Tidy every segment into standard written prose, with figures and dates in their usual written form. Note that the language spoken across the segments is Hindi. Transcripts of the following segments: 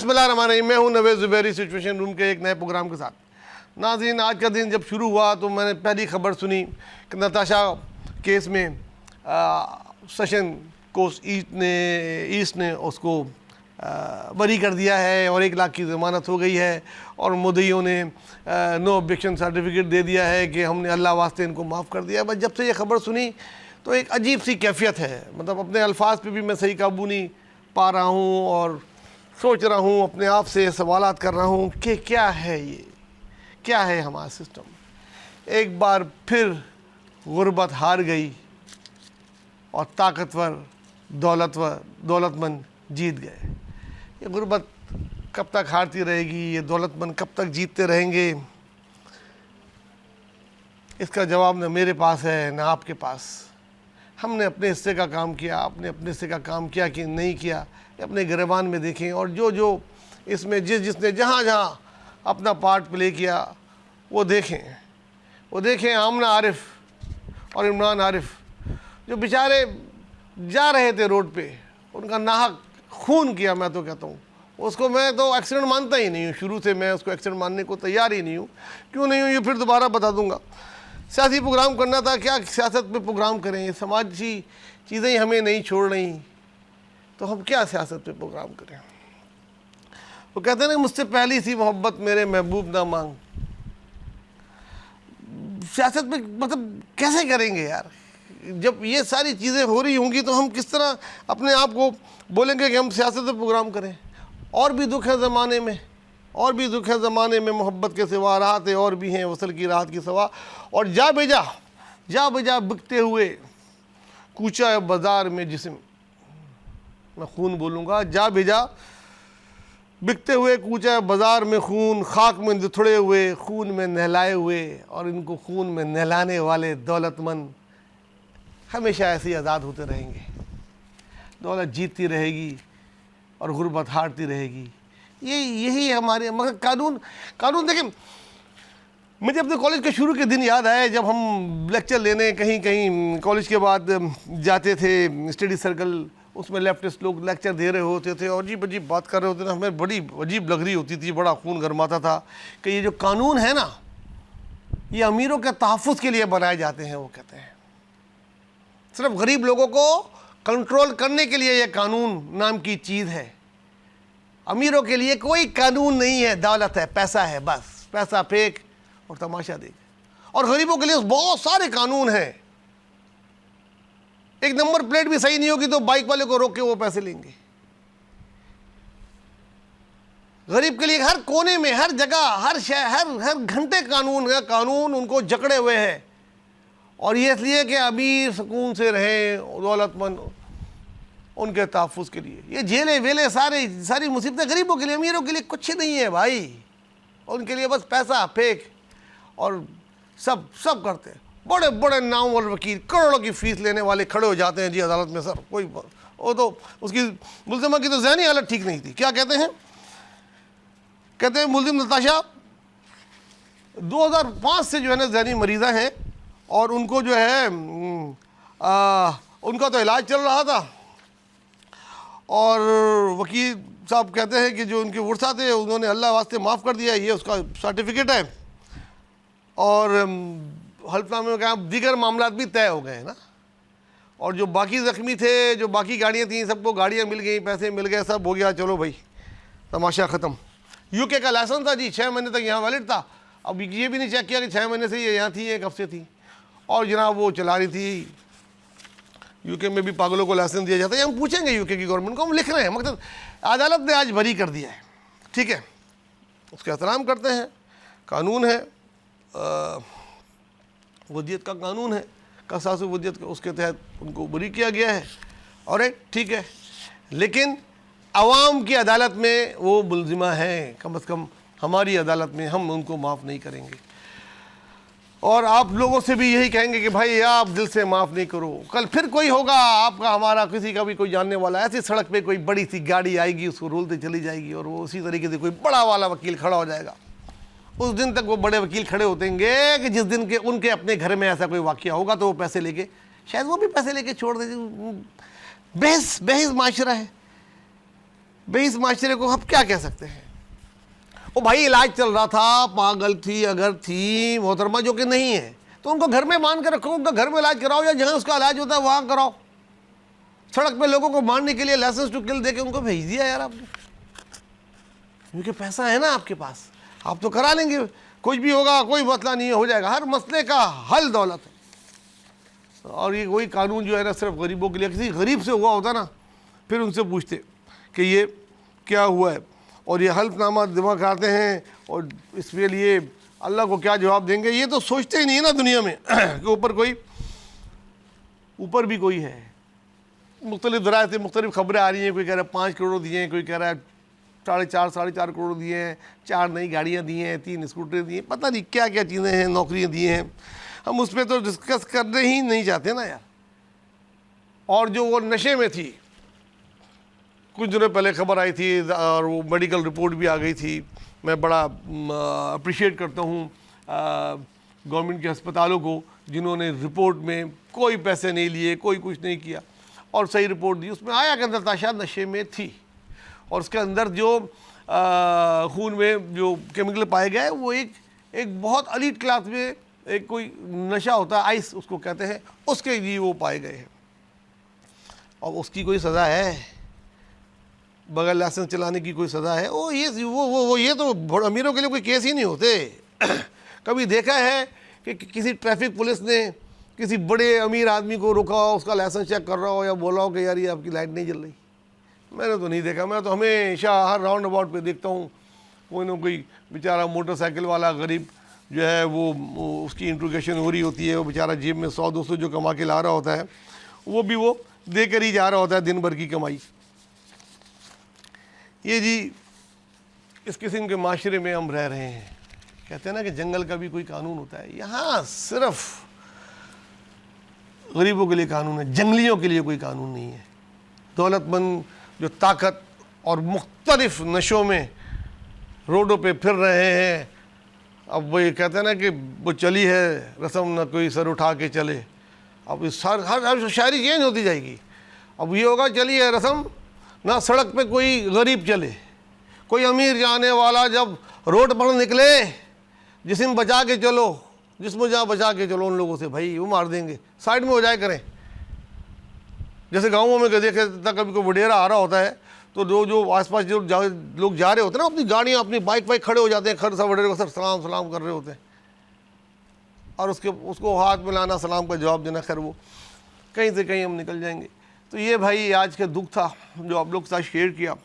बिस्मिल्लाहिर्रहमानिर्रहीम। मैं हूं नवेद ज़ुबैरी सिचुएशन रूम के एक नए प्रोग्राम के साथ। नाज़रीन, आज का दिन जब शुरू हुआ तो मैंने पहली खबर सुनी कि नताशा केस में सेशन कोर्ट ईस्ट ने उसको बरी कर दिया है और 1 लाख की ज़मानत हो गई है और मुद्दइयों ने नो ऑब्जेक्शन सर्टिफिकेट दे दिया है कि हमने अल्लाह वास्ते इनको माफ़ कर दिया। बस जब से ये खबर सुनी तो एक अजीब सी कैफियत है, मतलब अपने अल्फाज पे भी मैं सही काबू नहीं पा रहा हूँ और सोच रहा हूँ, अपने आप से सवालात कर रहा हूँ कि क्या है ये, क्या है हमारा सिस्टम। एक बार फिर गुर्बत हार गई और ताकतवर दौलतमंद जीत गए। ये गुर्बत कब तक हारती रहेगी, ये दौलतमंद कब तक जीतते रहेंगे, इसका जवाब न मेरे पास है न आपके पास। हमने अपने हिस्से का काम किया, आपने अपने हिस्से का काम किया कि नहीं किया, अपने गिरबान में देखें। और जो इसमें जिसने जहाँ अपना पार्ट प्ले किया वो देखें आमना आरिफ और इमरान आरिफ, जो बेचारे जा रहे थे रोड पे, उनका नाहक खून किया। मैं तो कहता हूँ उसको, मैं तो एक्सीडेंट मानता ही नहीं हूँ, शुरू से मैं उसको एक्सीडेंट मानने को तैयार ही नहीं हूँ। क्यों नहीं हूँ ये फिर दोबारा बता दूँगा। सियासी प्रोग्राम करना था, क्या सियासत पे प्रोग्राम करें, समाजी चीज़ें ही हमें नहीं छोड़ रही तो हम क्या सियासत पे प्रोग्राम करें। वो कहते हैं ना, मुझसे पहली सी मोहब्बत मेरे महबूब ना मांग। सियासत में मतलब कैसे करेंगे यार, जब ये सारी चीज़ें हो रही होंगी तो हम किस तरह अपने आप को बोलेंगे कि हम सियासत पे प्रोग्राम करें। और भी दुख है ज़माने में, और भी दुख है ज़माने में, मोहब्बत के सिवा राहतें और भी हैं वसल की राहत की सिवा। और जा बेजा बिकते हुए कूचा बाज़ार में जिस्म, मैं खून बोलूँगा, जा बेजा बिकते हुए कूचा बाज़ार में खून, खाक में दुथड़े हुए खून में नहलाए हुए। और इनको खून में नहलाने वाले दौलतमंद हमेशा ऐसे ही आज़ाद होते रहेंगे, दौलत जीतती रहेगी और गुर्बत हारती रहेगी। यही हमारे मगर कानून देखें, मुझे अपने कॉलेज के शुरू के दिन याद आए जब हम लेक्चर लेने कहीं कॉलेज के बाद जाते थे, स्टडी सर्कल, उसमें लेफ्टिस्ट लोग लेक्चर दे रहे होते थे और अजीब बात कर रहे होते थे। हमें बड़ी अजीब लग रही होती थी, बड़ा खून गरमाता था कि ये जो कानून है ना, ये अमीरों के तहफ़्फ़ुज़ के लिए बनाए जाते हैं। वो कहते हैं सिर्फ गरीब लोगों को कंट्रोल करने के लिए ये कानून नाम की चीज़ है। अमीरों के लिए कोई कानून नहीं है, दौलत है, पैसा है, बस पैसा फेंक और तमाशा देख। और गरीबों के लिए बहुत सारे कानून हैं। एक नंबर प्लेट भी सही नहीं होगी तो बाइक वाले को रोक के वो पैसे लेंगे। गरीब के लिए हर कोने में, हर जगह, हर घंटे कानून उनको जकड़े हुए हैं। और ये इसलिए कि अमीर सुकून से रहें, दौलतमंद उनके तहफ़्फ़ुज़ के लिए। ये जेलें वेले सारी मुसीबतें गरीबों के लिए, अमीरों के लिए कुछ नहीं है भाई। उनके लिए बस पैसा फेंक और सब करते हैं। बड़े बड़े नामवर वकील, करोड़ों की फीस लेने वाले खड़े हो जाते हैं जी अदालत में। सर कोई वो तो उसकी मुल्ज़िमा की तो ज़हनी हालत ठीक नहीं थी। क्या कहते हैं मुल्ज़िम नताशा 2005 से जो है ना ज़हनी मरीज़ा हैं और उनको जो है उनका तो इलाज चल रहा था। और वकील साहब कहते हैं कि जो उनके वर्सा थे उन्होंने अल्लाह वास्ते माफ़ कर दिया, ये उसका सर्टिफिकेट है। और हल्फनामे में कहा दीगर मामला भी तय हो गए ना। और जो बाकी ज़ख्मी थे, जो बाकी गाड़ियाँ थीं, सबको गाड़ियाँ मिल गई, पैसे मिल गए, सब हो गया, चलो भाई तमाशा ख़त्म। यूके का लाइसेंस था जी, 6 महीने तक यहाँ वैलिड था। अब ये भी नहीं चेक किया कि 6 महीने से ये यहाँ थी, 1 हफ्ते थी। और जनाब वो चला रही थी। यूके में भी पागलों को लाइसेंस दिया जाता है। हम पूछेंगे यूके की गवर्नमेंट को, हम लिख रहे हैं, मतलब अदालत ने आज बरी कर दिया है, ठीक है, उसका एहतराम करते हैं। कानून है, वदियत का कानून है, कसासु वदियत का, उसके तहत उनको बरी किया गया है। और ठीक है, लेकिन अवाम की अदालत में वो मुल्ज़िमा है, कम से कम हमारी अदालत में हम उनको माफ़ नहीं करेंगे। और आप लोगों से भी यही कहेंगे कि भाई आप दिल से माफ़ नहीं करो। कल फिर कोई होगा आपका, हमारा, किसी का भी कोई जानने वाला, ऐसी सड़क पे कोई बड़ी सी गाड़ी आएगी, उसको रोलते चली जाएगी और वो उसी तरीके से कोई बड़ा वाला वकील खड़ा हो जाएगा। उस दिन तक वो बड़े वकील खड़े होतेंगे कि जिस दिन के उनके अपने घर में ऐसा कोई वाक़या होगा तो वो पैसे लेके, शायद वो भी पैसे लेके छोड़ दे। बहस माशरा है। भाई इस माशरे को हम क्या कह सकते हैं? ओ भाई इलाज चल रहा था, पागल थी अगर थी मोहतरमा जो कि नहीं है, तो उनको घर में मान कर रखो, उनका घर में इलाज कराओ या जहाँ उसका इलाज होता है वहाँ कराओ। सड़क पे लोगों को मारने के लिए लाइसेंस टू किल देके उनको भेज दिया यार आपने, क्योंकि पैसा है ना आपके पास, आप तो करा लेंगे, कुछ भी होगा, कोई मसला नहीं हो जाएगा। हर मसले का हल दौलत है। और ये वही कानून जो है ना सिर्फ गरीबों के लिए, किसी गरीब से हुआ होता ना फिर उनसे पूछते कि ये क्या हुआ है, और ये हल्फनामा जमा कराते हैं, और इसके लिए अल्लाह को क्या जवाब देंगे, ये तो सोचते ही नहीं है ना दुनिया में कि ऊपर भी कोई है। मुख्तलिफ ज़राए से मुख्तलिफ खबरें आ रही हैं, कोई कह रहा है 5 करोड़ दिए हैं, कोई कह रहा है 4.5 करोड़ दिए हैं, 4 नई गाड़ियाँ दी हैं, 3 स्कूटर दिए हैं, पता नहीं क्या क्या चीज़ें हैं, नौकरियाँ दी हैं। हम उस पर तो डिस्कस करने ही नहीं चाहते ना यार। और जो वो नशे में थी, कुछ दिनों पहले खबर आई थी और वो मेडिकल रिपोर्ट भी आ गई थी। मैं बड़ा अप्रिशिएट करता हूँ गवर्नमेंट के अस्पतालों को जिन्होंने रिपोर्ट में कोई पैसे नहीं लिए, कोई कुछ नहीं किया और सही रिपोर्ट दी। उसमें आया कि नताशा नशे में थी और उसके अंदर जो खून में जो केमिकल पाए गए वो एक बहुत एलीट क्लास में एक कोई नशा होता है, आइस उसको कहते हैं, उसके लिए वो पाए गए हैं। और उसकी कोई सज़ा है? बगैर लाइसेंस चलाने की कोई सज़ा है? ये तो अमीरों के लिए कोई केस ही नहीं होते। कभी देखा है कि किसी ट्रैफिक पुलिस ने किसी बड़े अमीर आदमी को रोका हो, उसका लाइसेंस चेक कर रहा हो या बोला हो कि यार ये आपकी लाइट नहीं जल रही? मैंने तो नहीं देखा। मैं तो हमेशा हर राउंड अबाउट पे देखता हूँ कोई ना कोई बेचारा मोटरसाइकिल वाला गरीब जो है वो उसकी इंट्रोगेशन हो रही होती है, वो बेचारा जेब में 100-200 जो कमा के ला रहा होता है वो भी वो दे कर ही जा रहा होता है दिन भर की कमाई। ये जी इस किस्म के माशरे में हम रह रहे हैं। कहते हैं ना कि जंगल का भी कोई कानून होता है, यहाँ सिर्फ गरीबों के लिए कानून है, जंगलियों के लिए कोई कानून नहीं है। दौलतमंद जो ताकत और मुख्तलिफ नशों में रोडों पे फिर रहे हैं, अब वो ये कहते हैं ना कि वो चली है रस्म न कोई सर उठा के चले। अब इस हर शायरी चेंज होती जाएगी। अब ये होगा चली है रस्म ना सड़क पे कोई गरीब चले, कोई अमीर जाने वाला जब रोड पर निकले जिस्म बचा के चलो, जिस्म जहाँ बचा के चलो उन लोगों से भाई वो मार देंगे, साइड में हो जाए करें। जैसे गाँवों में देखे कभी कोई वडेरा आ रहा होता है तो जो आसपास जो लोग जा रहे होते हैं ना अपनी गाड़ियाँ अपनी बाइक वाइक खड़े हो जाते हैं, खर सा वडेरे को सर सलाम सलाम कर रहे होते हैं और उसको हाथ मिलाना सलाम का जवाब देना, खैर वो कहीं से कहीं हम निकल जाएंगे। तो ये भाई आज का दुख था जो आप लोग के साथ शेयर किया।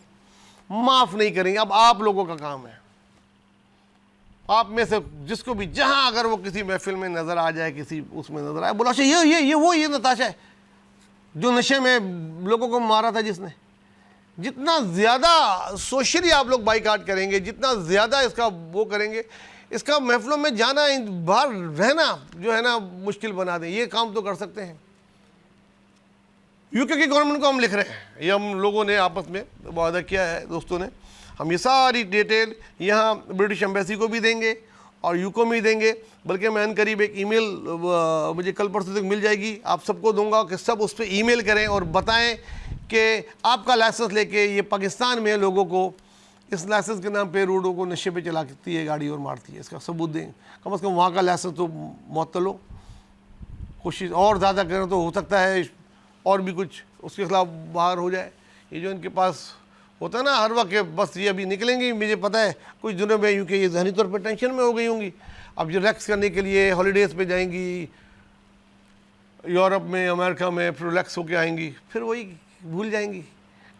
माफ़ नहीं करेंगे, अब आप लोगों का काम है। आप में से जिसको भी जहाँ अगर वो किसी महफिल में नज़र आ जाए, किसी उसमें नज़र आए, बोला ये नताशा है जो नशे में लोगों को मारा था जिसने। जितना ज़्यादा सोशली आप लोग बाइकाट करेंगे, जितना ज़्यादा इसका वो करेंगे, इसका महफिलों में जाना, बाहर रहना जो है ना मुश्किल बना दें। ये काम तो कर सकते हैं। यूके की गवर्नमेंट को हम लिख रहे हैं, ये हम लोगों ने आपस में वादा किया है दोस्तों ने, हम ये सारी डिटेल यहाँ ब्रिटिश एम्बेसी को भी देंगे और यूको में भी देंगे। बल्कि मैं करीब एक ईमेल मुझे कल परसों तक मिल जाएगी, आप सबको दूंगा कि सब उस पर ईमेल करें और बताएं कि आपका लाइसेंस लेके ये पाकिस्तान में लोगों को इस लाइसेंस के नाम पे रोडों को नशे पे चलाती है गाड़ी और मारती है। इसका सबूत दें, कम से कम वहाँ का लाइसेंस तो मुअत्तल हो। कोशिश और ज़्यादा करें तो हो सकता है और भी कुछ उसके खिलाफ बाहर हो जाए। ये जो इनके पास होता है ना हर वक्त बस ये अभी निकलेंगी, मुझे पता है कुछ दिनों में, क्योंकि ये जहनी तौर पर टेंशन में हो गई होंगी। अब जो रिलैक्स करने के लिए हॉलीडेज़ पे जाएंगी यूरोप में, अमेरिका में, फिर रिलैक्स होके आएंगी, फिर वही भूल जाएंगी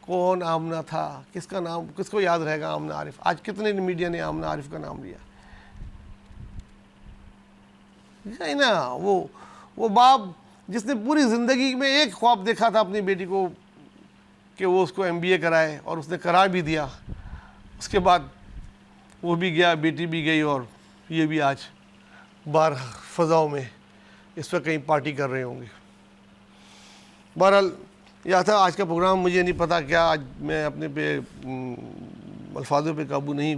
कौन आमना था, किसका नाम किसको याद रहेगा आमना आरिफ। आज कितने मीडिया ने आमना आरिफ का नाम लिया है ना। वो बाप जिसने पूरी ज़िंदगी में एक ख्वाब देखा था अपनी बेटी को कि वो उसको MBA कराए और उसने करा भी दिया, उसके बाद वो भी गया, बेटी भी गई और ये भी आज बाहर फ़ज़ाओं में इस पर कहीं पार्टी कर रहे होंगे। बहरहाल यह था आज का प्रोग्राम। मुझे नहीं पता क्या आज मैं अपने पे अल्फाजों पे काबू नहीं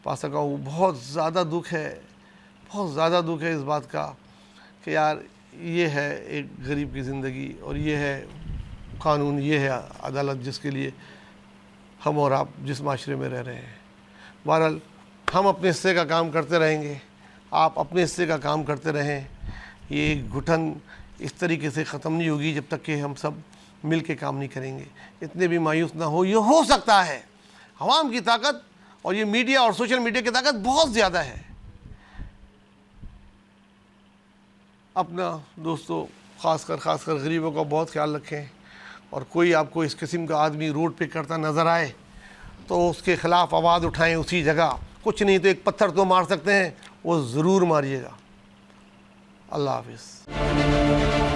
पा सका हूँ। बहुत ज़्यादा दुख है, बहुत ज़्यादा दुख है इस बात का कि यार ये है एक गरीब की ज़िंदगी और ये है कानून, ये है अदालत जिसके लिए हम और आप जिस माशरे में रह रहे हैं। बहरहाल हम अपने हिस्से का काम करते रहेंगे, आप अपने हिस्से का काम करते रहें। ये घुटन इस तरीके से ख़त्म नहीं होगी जब तक कि हम सब मिल के काम नहीं करेंगे। इतने भी मायूस ना हो, ये हो सकता है। अवाम की ताकत और ये मीडिया और सोशल मीडिया की ताकत बहुत ज़्यादा है। अपना दोस्तों ख़ासकर गरीबों का बहुत ख्याल रखें, और कोई आपको इस किस्म का आदमी रोड पे करता नज़र आए तो उसके ख़िलाफ़ आवाज़ उठाएं उसी जगह। कुछ नहीं तो एक पत्थर तो मार सकते हैं, वो ज़रूर मारिएगा। अल्लाह हाफ़िज़।